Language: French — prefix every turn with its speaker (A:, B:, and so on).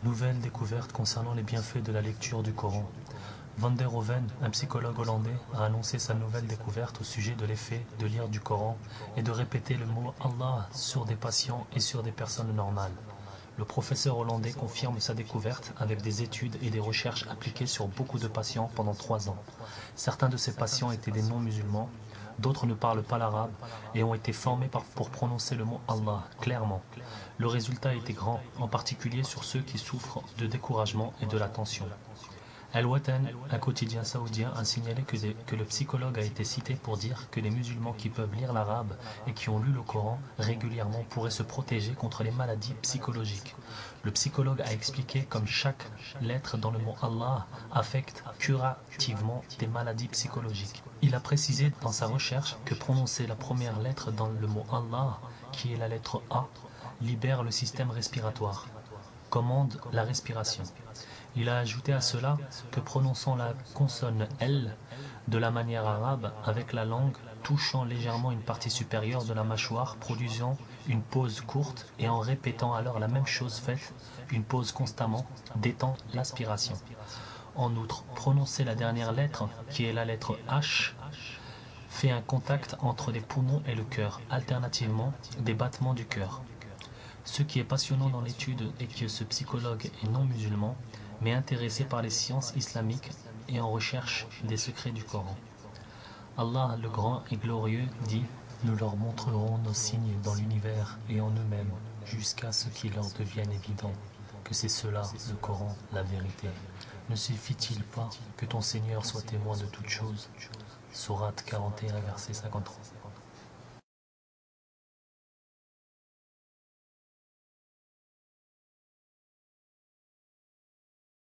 A: Nouvelle découverte concernant les bienfaits de la lecture du Coran. Van der Hoeven, un psychologue hollandais, a annoncé sa nouvelle découverte au sujet de l'effet de lire du Coran et de répéter le mot Allah sur des patients et sur des personnes normales. Le professeur hollandais confirme sa découverte avec des études et des recherches appliquées sur beaucoup de patients pendant 3 ans. Certains de ces patients étaient des non-musulmans, d'autres ne parlent pas l'arabe et ont été formés pour prononcer le mot Allah clairement. Le résultat était grand, en particulier sur ceux qui souffrent de découragement et de la tension. Al-Watan, un quotidien saoudien, a signalé que le psychologue a été cité pour dire que les musulmans qui peuvent lire l'arabe et qui ont lu le Coran régulièrement pourraient se protéger contre les maladies psychologiques. Le psychologue a expliqué comme chaque lettre dans le mot Allah affecte curativement des maladies psychologiques. Il a précisé dans sa recherche que prononcer la première lettre dans le mot Allah, qui est la lettre A, libère le système respiratoire, commande la respiration. Il a ajouté à cela que prononçant la consonne L de la manière arabe avec la langue touchant légèrement une partie supérieure de la mâchoire, produisant une pause courte et en répétant alors la même chose faite, une pause constamment, détend l'aspiration. En outre, prononcer la dernière lettre, qui est la lettre H, fait un contact entre les poumons et le cœur, alternativement des battements du cœur. Ce qui est passionnant dans l'étude est que ce psychologue est non musulman, mais intéressé par les sciences islamiques et en recherche des secrets du Coran. Allah le grand et glorieux dit « Nous leur montrerons nos signes dans l'univers et en eux-mêmes, jusqu'à ce qu'il leur devienne évident que c'est cela, le Coran, la vérité. Ne suffit-il pas que ton Seigneur soit témoin de toutes choses » Sourate 41, verset 53.